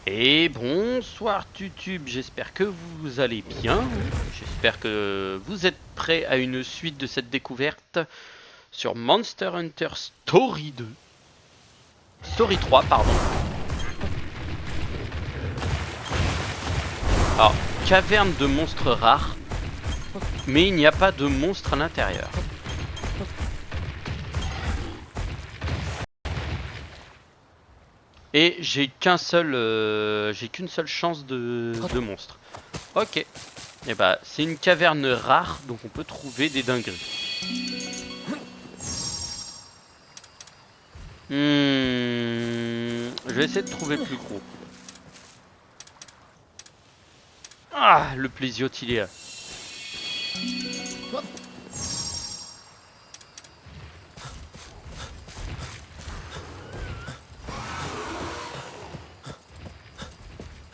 Et bonsoir YouTube, j'espère que vous allez bien, j'espère que vous êtes prêts à une suite de cette découverte sur Monster Hunter Story 2. Story 3, pardon. Alors, caverne de monstres rares, mais il n'y a pas de monstres à l'intérieur. Et j'ai qu'une seule chance de monstre. Ok. Et bah c'est une caverne rare, donc on peut trouver des dingueries. Je vais essayer de trouver plus gros. Ah, le plésiote il est là.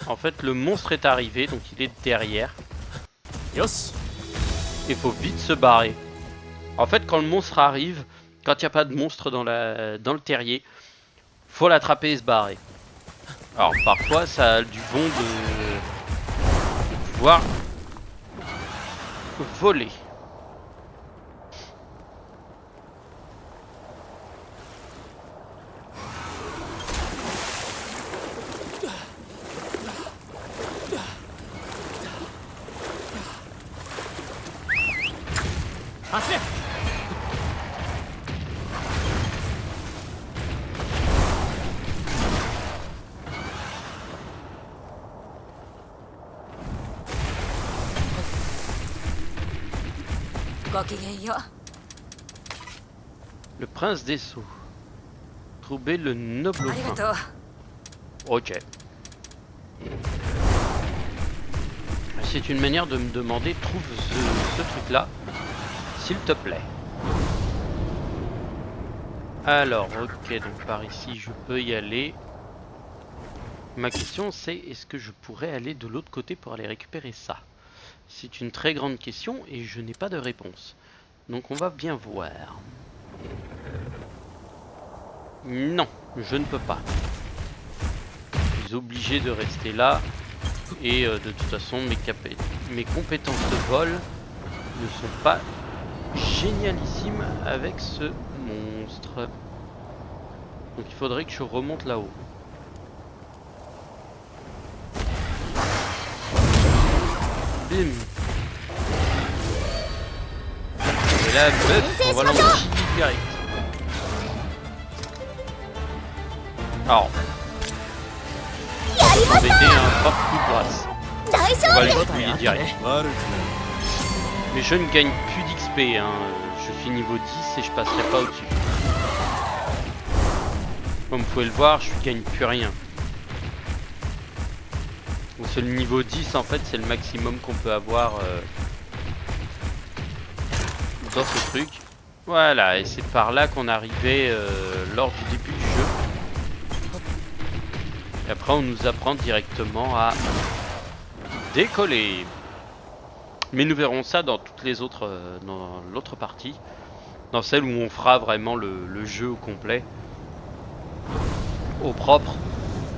En fait, le monstre est arrivé, donc il est derrière. Yes. Il faut vite se barrer. En fait, quand le monstre arrive, quand il n'y a pas de monstre dans le terrier, faut l'attraper et se barrer. Alors parfois, ça a du bon de pouvoir voler. Assez. Le prince des sceaux. Trouver le noble fin. Ok. C'est une manière de me demander, trouve ce truc là, s'il te plaît. Alors, ok, donc par ici je peux y aller. Ma question c'est, est-ce que je pourrais aller de l'autre côté pour aller récupérer ça? C'est une très grande question et je n'ai pas de réponse. Donc on va bien voir. Non, je ne peux pas. Je suis obligé de rester là. Et de toute façon, mes compétences de vol ne sont pas génialissimes avec ce monstre. Donc il faudrait que je remonte là-haut. Bim. Et là, on va l'envoyer direct. Alors, embêter un fort coup de grâce. On va les fouiller direct. Mais je ne gagne plus d'XP, hein. Je suis niveau 10 et je passerai pas au-dessus. Comme vous pouvez le voir, je gagne plus rien. Donc c'est le niveau 10 en fait, c'est le maximum qu'on peut avoir dans ce truc. Voilà, et c'est par là qu'on arrivait lors du début du jeu. Et après on nous apprend directement à décoller. Mais nous verrons ça dans toutes les autres, dans l'autre partie. Dans celle où on fera vraiment le jeu au complet. Au propre.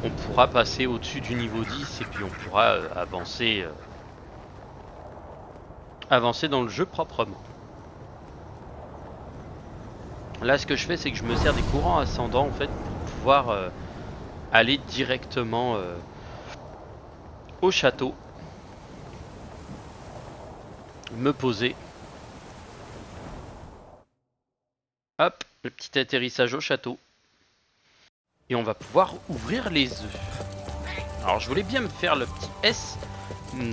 On pourra passer au-dessus du niveau 10 et puis on pourra avancer dans le jeu proprement. Là ce que je fais c'est que je me sers des courants ascendants en fait pour pouvoir aller directement au château, me poser. Hop, le petit atterrissage au château. Et on va pouvoir ouvrir les œufs. Alors je voulais bien me faire le petit S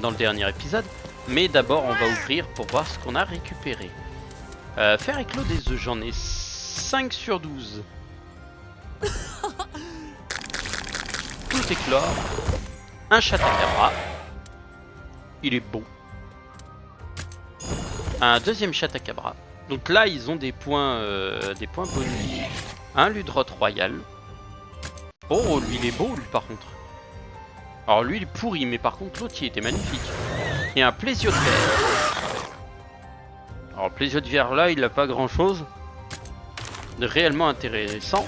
dans le dernier épisode, mais d'abord on va ouvrir pour voir ce qu'on a récupéré. Faire éclore des œufs, j'en ai 5 sur 12. Tout éclore. Un chatacabra. Il est beau. Un deuxième chatacabra. Donc là ils ont des points bonus. Un ludroth royal. Oh, lui il est beau lui par contre. Alors lui il est pourri, mais par contre l'autre il était magnifique. Et un plésiote vert. Alors le plésiote vert là il a pas grand chose de réellement intéressant.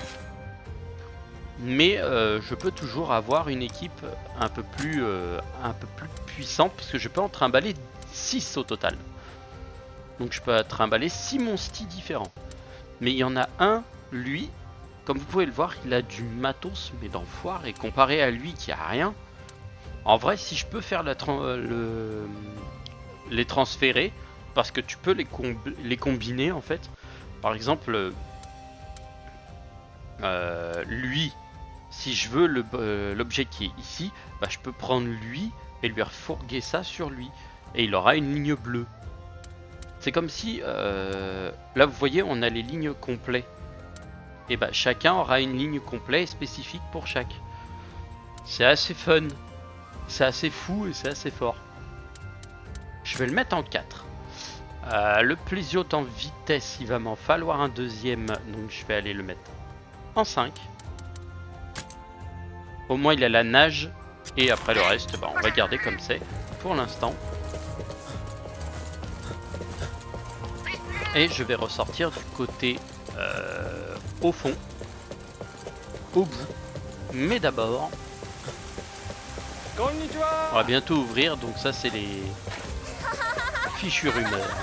Mais je peux toujours avoir une équipe un peu plus puissante, parce que je peux en trimballer 6 au total. Donc je peux trimballer 6 monstis différents. Mais il y en a un, lui, comme vous pouvez le voir, il a du matos, mais d'enfoiré. Et comparé à lui qui a rien, en vrai, si je peux faire les transférer, parce que tu peux les combiner en fait. Par exemple, lui, si je veux l'objet qui est ici, bah, je peux prendre lui et lui refourguer ça sur lui. Et il aura une ligne bleue. C'est comme si, là vous voyez, on a les lignes complètes. Et bah chacun aura une ligne complète et spécifique pour chaque. C'est assez fun. C'est assez fou et c'est assez fort. Je vais le mettre en 4. Le plésiote en vitesse, il va m'en falloir un deuxième. Donc je vais aller le mettre en 5. Au moins il a la nage. Et après le reste, bah, on va garder comme c'est pour l'instant. Et je vais ressortir du côté au fond, au bout. Mais d'abord, on va bientôt ouvrir, donc ça c'est les fichues rumeurs.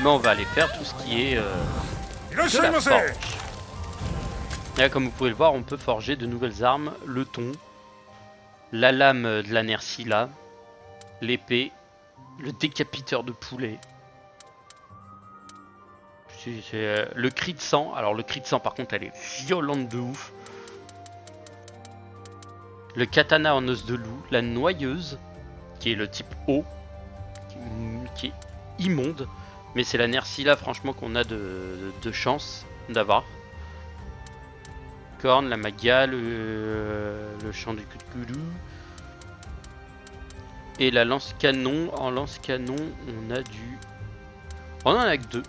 Mais on va aller faire tout ce qui est de la forge. Et là, comme vous pouvez le voir, on peut forger de nouvelles armes, le thon, la lame de la Nerscylla, l'épée, le décapiteur de poulet. C'est le cri de sang. Alors le cri de sang par contre elle est violente de ouf. Le katana en os de loup, la noyeuse, qui est le type O, qui est immonde. Mais c'est la Nerscylla franchement qu'on a de chance d'avoir. Corne, la maga, le chant du Cthulhu. Et la lance-canon. En lance-canon on a du... On en a que 2.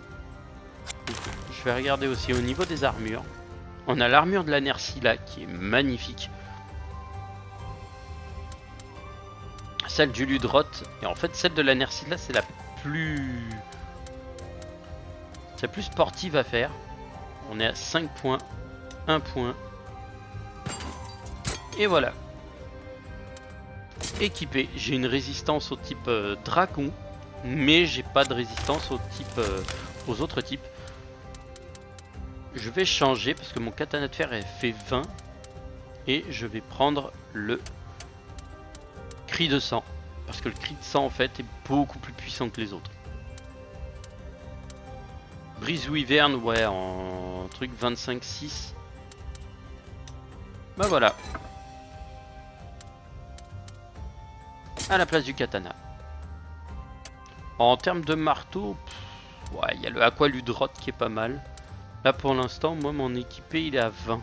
Je vais regarder aussi au niveau des armures. On a l'armure de la Nerscylla qui est magnifique. Celle du Ludroth. Et en fait celle de la Nerscylla c'est la plus sportive à faire. On est à 5 points. 1 point. Et voilà. Équipé. J'ai une résistance au type dragon. Mais j'ai pas de résistance au type, aux autres types. Je vais changer parce que mon katana de fer fait 20 et je vais prendre le cri de sang parce que le cri de sang en fait est beaucoup plus puissant que les autres. Brise Wyvern, ouais, en truc 25-6. Bah voilà. À la place du katana. En termes de marteau, ouais, il y a le Aqualudroth qui est pas mal. Là pour l'instant, moi mon équipé il est à 20.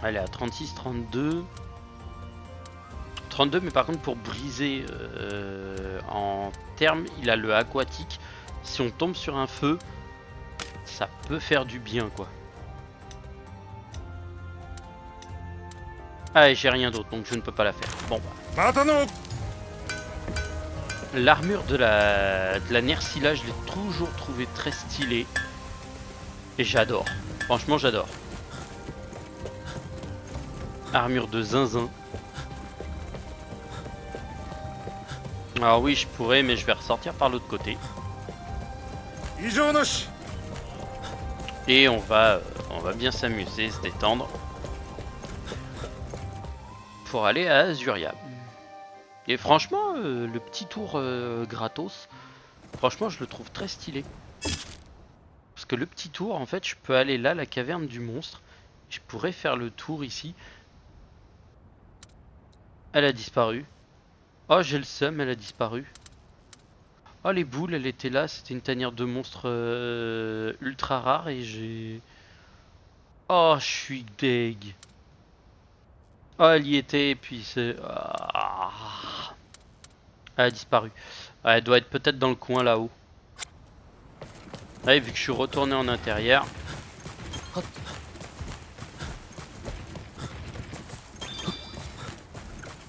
Elle est à 36, 32. 32 mais par contre pour briser en termes, il a le aquatique. Si on tombe sur un feu, ça peut faire du bien quoi. Ah et j'ai rien d'autre donc je ne peux pas la faire. Bon bah. L'armure de la Nerscylla, je l'ai toujours trouvé très stylée. Et j'adore. Franchement, j'adore. Armure de zinzin. Alors oui, je pourrais, mais je vais ressortir par l'autre côté. Et on va bien s'amuser, se détendre. Pour aller à Azuria. Et franchement, le petit tour gratos, franchement, je le trouve très stylé. Parce que le petit tour, en fait, je peux aller là, la caverne du monstre. Je pourrais faire le tour ici. Elle a disparu. Oh, j'ai le seum, elle a disparu. Oh, les boules, elle était là. C'était une tanière de monstre ultra rare et j'ai... Oh, je suis deg. Oh, elle y était et puis c'est... Ah. Elle a disparu. Ah, elle doit être peut-être dans le coin là-haut. Ouais, vu que je suis retourné en intérieur.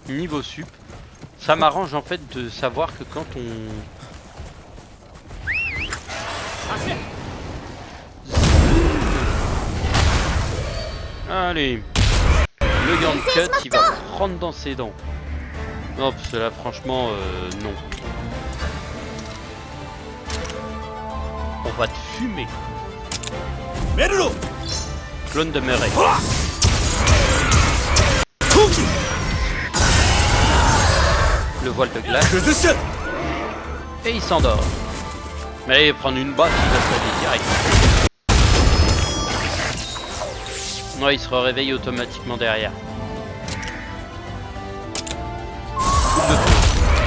Niveau sup. Ça m'arrange en fait de savoir que quand on... Allez. Le Grand Cut, il va prendre dans ses dents. Non, parce que là, franchement, non. On va te fumer. Clone de Murray. Le voile de glace. Et il s'endort. Mais allez, prendre une batte, il va se réveiller direct. Ouais, il se réveille automatiquement derrière. Double de feu.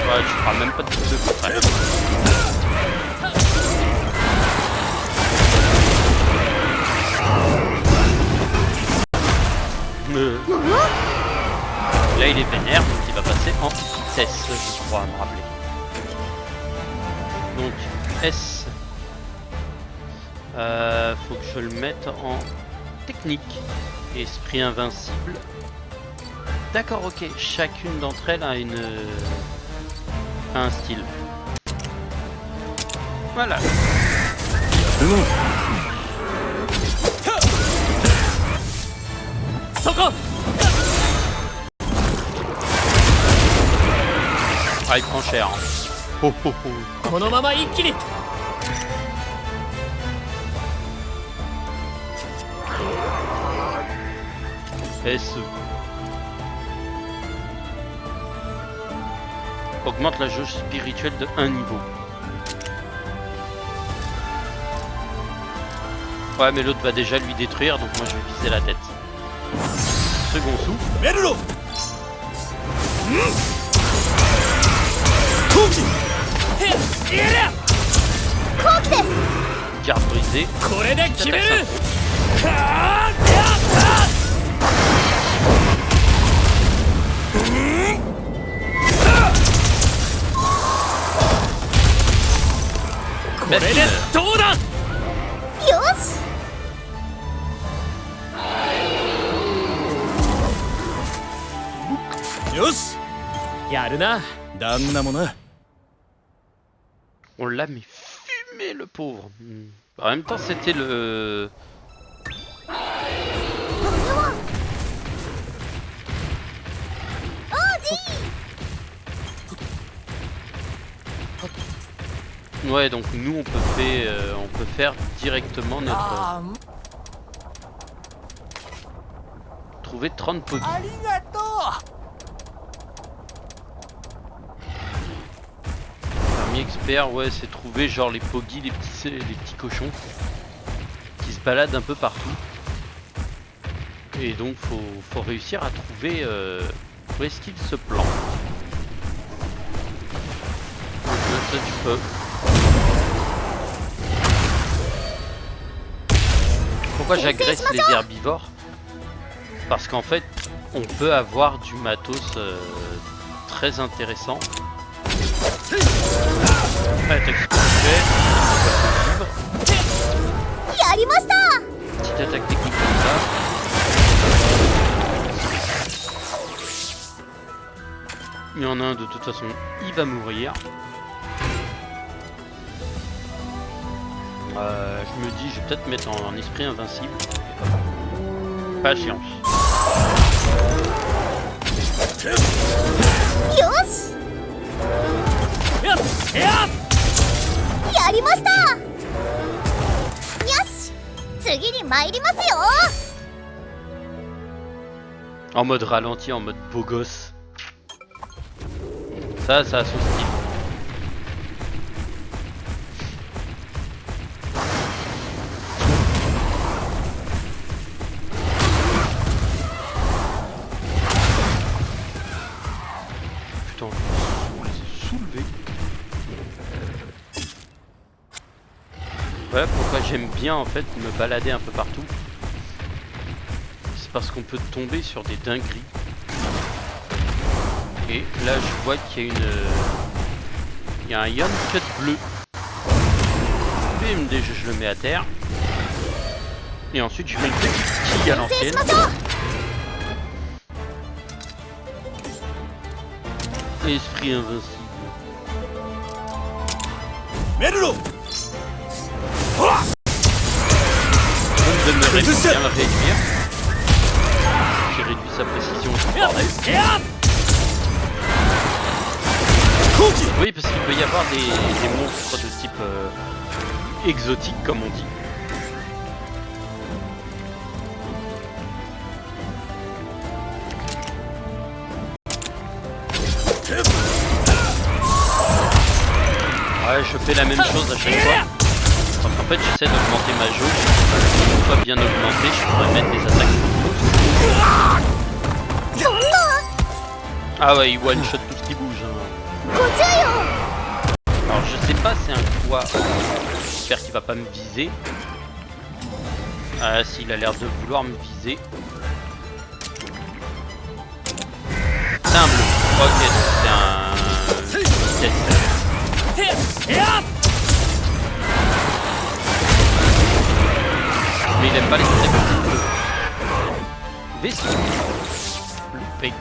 Ouais, je parle même pas de double de feu, frère. Là il est vénère, donc il va passer en vitesse, je crois, à me rappeler. Donc S. Faut que je le mette en technique. Esprit invincible. D'accord, ok. Chacune d'entre elles a un style. Voilà. Ah, il prend cher. Hein. Oh, oh, oh. SE. Augmente la jauge spirituelle de 1 niveau. Ouais, mais l'autre va déjà lui détruire, donc moi je vais viser la tête. Second souffle. Garde brisée. On l'a mais fumé le pauvre. En même temps c'était le... Ouais, donc nous on peut faire directement notre... Trouver 30 pogies. Parmi experts, ouais, c'est trouver genre les pogies, les petits cochons qui se baladent un peu partout. Et donc faut réussir à trouver où est-ce qu'ils se plantent. Donc là, ça tu peux. Pourquoi j'agresse les herbivores? Parce qu'en fait, on peut avoir du matos très intéressant. Attaque spirituelle, petite attaque technique comme ça. Il y en a un de toute façon, il va mourir. Je me dis, je vais peut-être mettre en esprit invincible. Patience. En mode ralenti, en mode beau gosse. Ça a son style. Putain, soulevé. Voilà pourquoi j'aime bien en fait me balader un peu partout. C'est parce qu'on peut tomber sur des dingueries. Et là je vois qu'il y a il y a un Yon Cut bleu. Bim, déjà je le mets à terre. Et ensuite je mets une petite tige à l'ancienne. Esprit invincible. Je me réduire. réduit sa précision. Bordel. Oui, parce qu'il peut y avoir des monstres de type exotique, comme on dit. Ouais, je fais la même chose à chaque fois. Parce qu'en fait, j'essaie d'augmenter ma jauge. Une fois bien augmentée, je pourrais mettre des attaques plus grosses. Ah ouais, il one shot tout ce qui bouge. Hein. Alors, je sais pas c'est un quoi. J'espère qu'il va pas me viser. Ah, s'il a l'air de vouloir me viser. C'est un bleu. Ok, donc c'est un. Mais il aime pas les attaques bleues. Vaisseau. Loupé.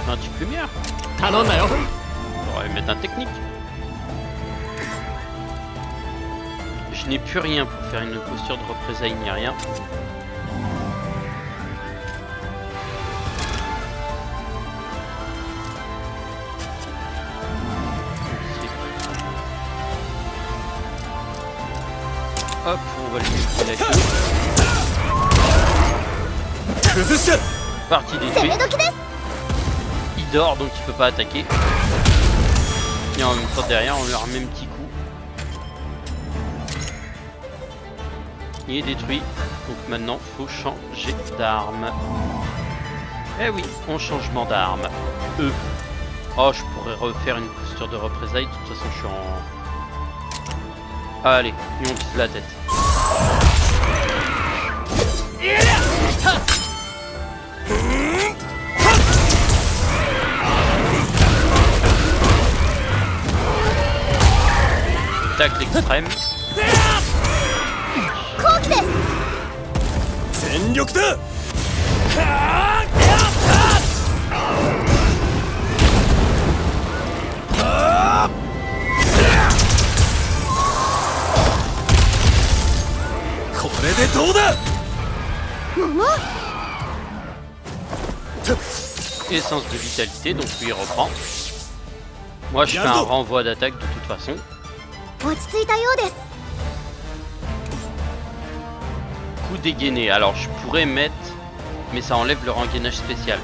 Un petit lumière. J'aurais mettre un technique. Je n'ai plus rien pour faire une posture de représailles ni rien. Hop, on va lui mettre la queue. Partie détruite. Il dort donc il peut pas attaquer. Et en même temps derrière on lui remet un petit coup. Il est détruit. Donc maintenant faut changer d'arme. Eh oui, on changement d'arme. Oh, je pourrais refaire une posture de représailles. De toute façon je suis en... Allez, et on vise la tête. Tacle extrême. Essence de vitalité, donc lui il reprend. Moi je fais un renvoi d'attaque de toute façon. Coup dégainé, alors je pourrais mettre, mais ça enlève le rengainage spécial.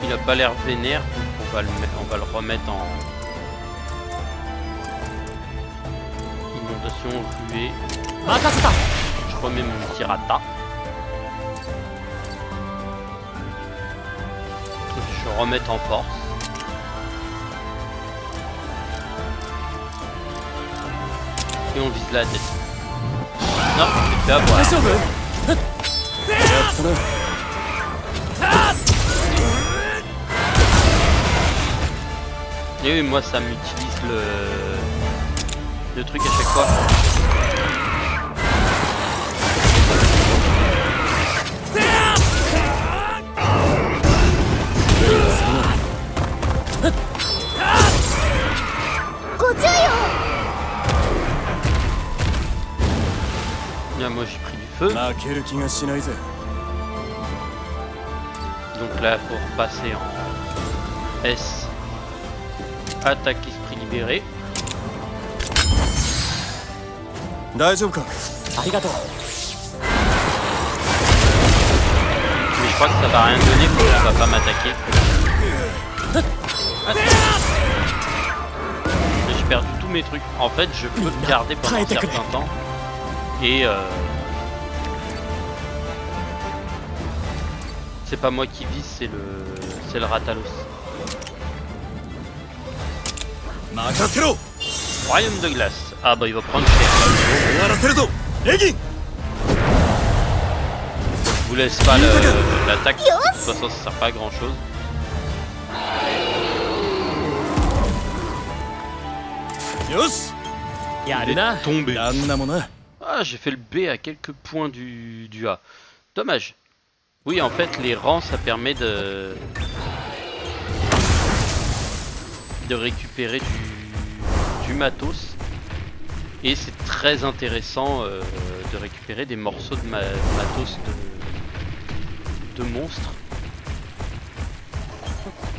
Il a pas l'air vénère, donc on va le remettre en inondation ruée. Je remets mon tirata. Je remets en force. Et on vise la tête. Non, je fait avoir. Et oui, moi ça m'utilise le truc à chaque fois. Bien, moi j'ai pris du feu. Donc là pour passer en S. Attaque esprit libéré. Mais je crois que ça va rien donner parce qu'on va pas m'attaquer. J'ai perdu tous mes trucs. En fait je peux le garder pendant un certain temps. Et c'est pas moi qui vise, c'est le Ratalos. Royaume de glace. Ah bah il va prendre cher. Je vous laisse pas l'attaque. De toute façon ça sert pas à grand chose. Il est tombé. Ah j'ai fait le B à quelques points du A. Dommage. Oui, en fait, les rangs, ça permet de récupérer du matos. Et c'est très intéressant de récupérer des morceaux de matos de monstres.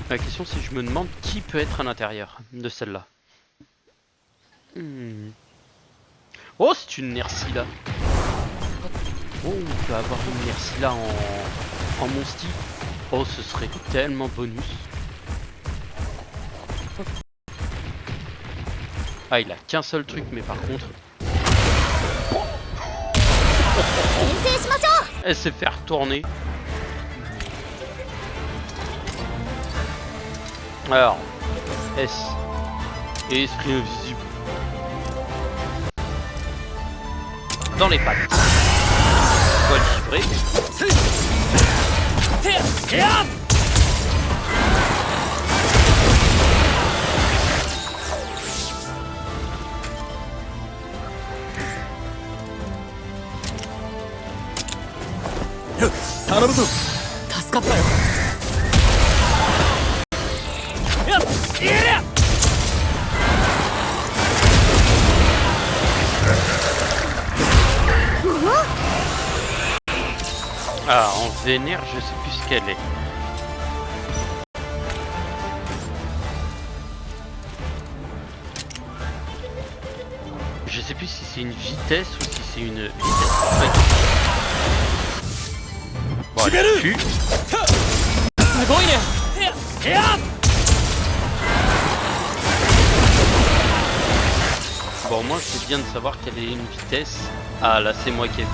La question, c'est je me demande qui peut être à l'intérieur de celle-là. Oh, c'est une Nerscylla. Oh, on peut avoir une Nerscylla en monsti. Oh, ce serait tellement bonus. Ah, il a qu'un seul truc, mais par contre... Elle s'est fait retourner. Alors, S. Et esprit invisible. Dans les pattes. Voile givré. Ah, en vénère, je sais plus ce qu'elle est. Je sais plus si c'est une vitesse ou si c'est une vitesse. Bon, elle tue. Bon, moi c'est bien de savoir quelle est une vitesse. Ah là, c'est moi qui vise.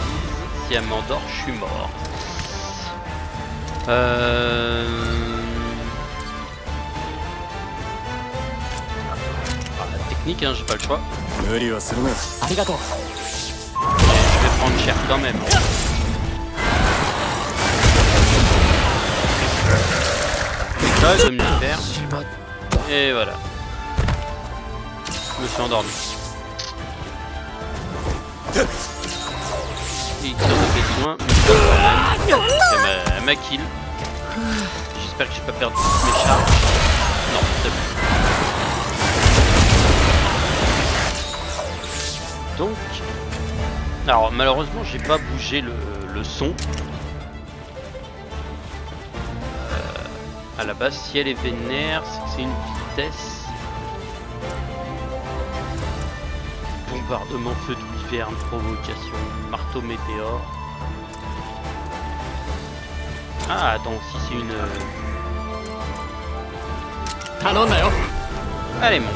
Si elle m'endort, je suis mort. Ah, la technique, hein, j'ai pas le choix. Et je vais prendre cher quand même. Ça, je vais me le faire. Et voilà. Je me suis endormi. Et il en avait besoin. C'est ma kill. J'espère que j'ai pas perdu toutes mes charges. Non, c'est bon. Donc, alors malheureusement j'ai pas bougé le son. À la base, si elle est vénère, c'est que c'est une vitesse. Bombardement, feu de l'hiverne, provocation, marteau météore. Ah attends, si c'est une... Allez mon beau.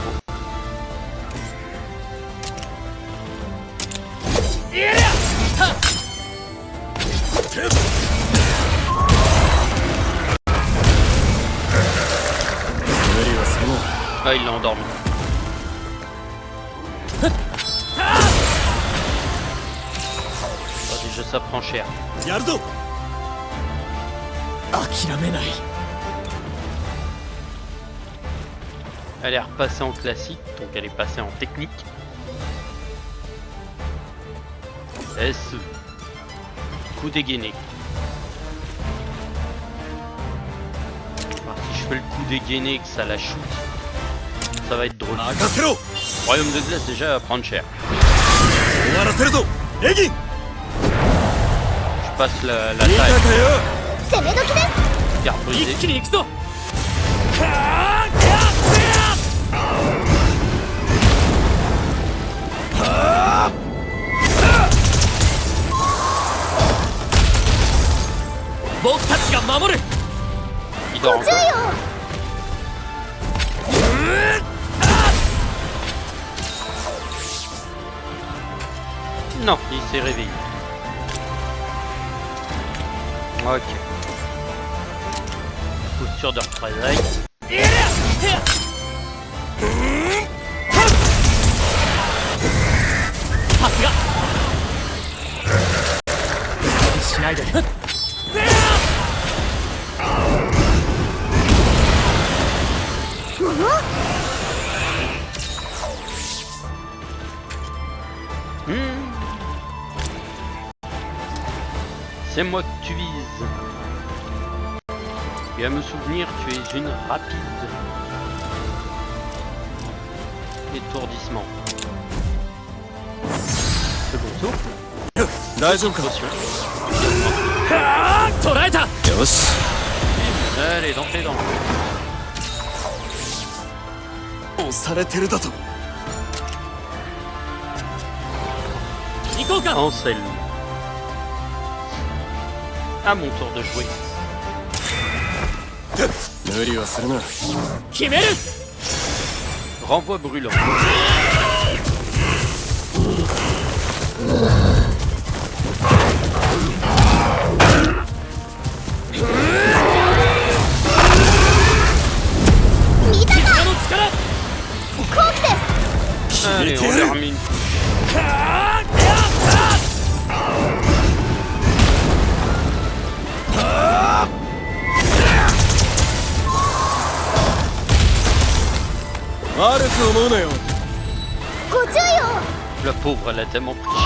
Ah, il l'a endormi. Oh, déjà ça prend cher. Elle est repassée en classique, donc elle est passée en technique. S. Coup dégainé. Alors, si je fais le coup dégainé et que ça la shoot, ça va être drôle. Royaume de glace déjà va prendre cher. Je passe la taille. Garde brisée. Il dort encore. Non, il s'est réveillé. Ok. Posture de représailles. C'est moi que tu vises. Et à me souvenir, tu es une rapide. Étourdissement. Second souffle. Potion. Allez, dans tes dents. Ansel. À mon tour de jouer. Renvoi brûlant. Allez, on leur met une couche. La pauvre, elle a tellement pris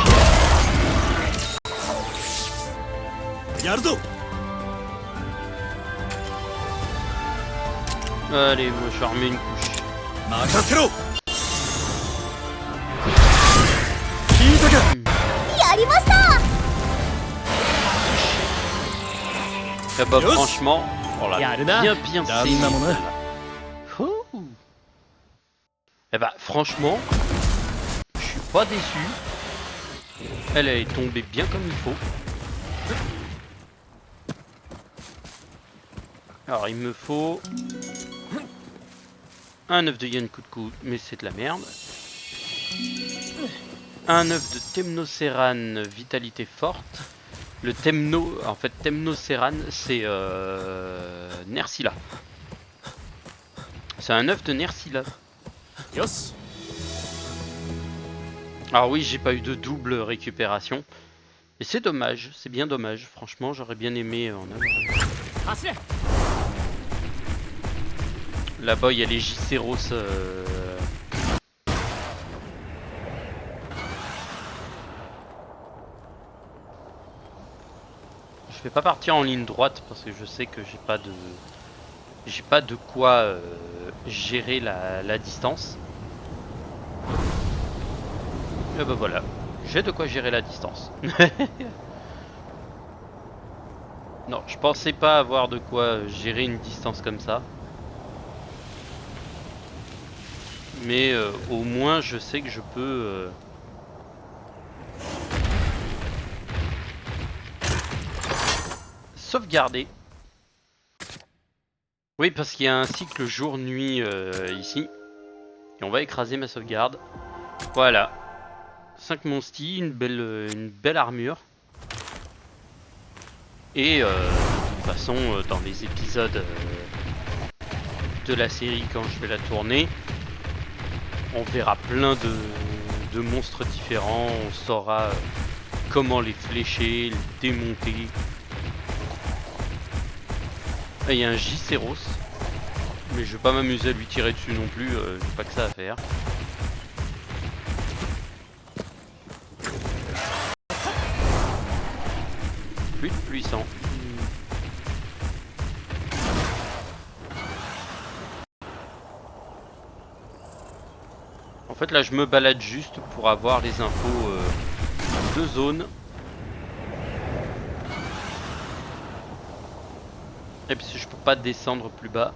cher. Allez, moi je remets une couche. Ah bah franchement, on l'a bien saigné. Eh bah franchement, je suis pas déçu. Elle est tombée bien comme il faut. Alors il me faut un œuf de Yankuku, mais c'est de la merde. Un œuf de Temnoceran, vitalité forte. Le en fait Temnoceran, c'est Nerscylla. C'est un œuf de Nerscylla. Alors oui, j'ai pas eu de double récupération. Et c'est dommage, c'est bien dommage. Franchement, j'aurais bien aimé en avoir. Là-bas, il y a les Giceros. Je vais pas partir en ligne droite parce que je sais que j'ai pas de quoi gérer la distance. Et bah voilà, j'ai de quoi gérer la distance. Non, je pensais pas avoir de quoi gérer une distance comme ça. Mais au moins je sais que je peux sauvegarder. Oui, parce qu'il y a un cycle jour-nuit ici. Et on va écraser ma sauvegarde. Voilà. 5 monsties, une belle armure. Et de toute façon, dans les épisodes de la série, quand je vais la tourner, on verra plein de monstres différents. On saura comment les flécher, les démonter. Il y a un Giceros, mais je vais pas m'amuser à lui tirer dessus non plus, j'ai pas que ça à faire. Plus de puissant. En fait là je me balade juste pour avoir les infos de zone. Et puis je peux pas descendre plus bas.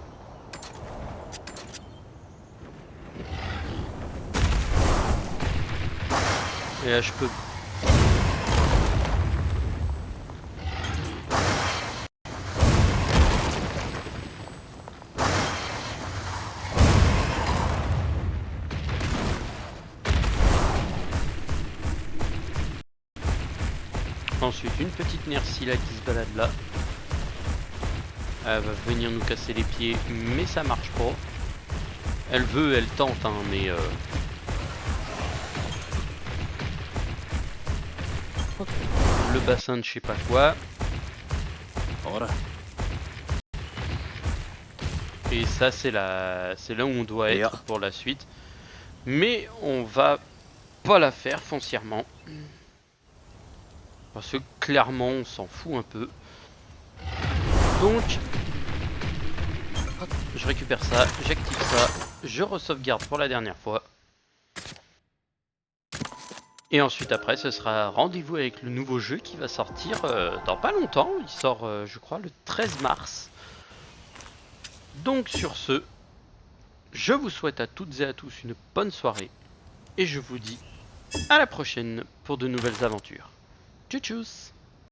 Et là je peux. Ensuite une petite Nerscylla qui se balade là. Elle va venir nous casser les pieds, mais ça marche pas. Elle veut, elle tente, hein, mais le bassin de je sais pas quoi. Voilà. Et ça c'est là où on doit être pour la suite. Mais on va pas la faire foncièrement. Parce que clairement on s'en fout un peu. Donc hop, je récupère ça, j'active ça, je re-sauvegarde pour la dernière fois. Et ensuite après ce sera rendez-vous avec le nouveau jeu qui va sortir dans pas longtemps. Il sort je crois le 13 mars. Donc sur ce, je vous souhaite à toutes et à tous une bonne soirée. Et je vous dis à la prochaine pour de nouvelles aventures. Tchuss tchuss.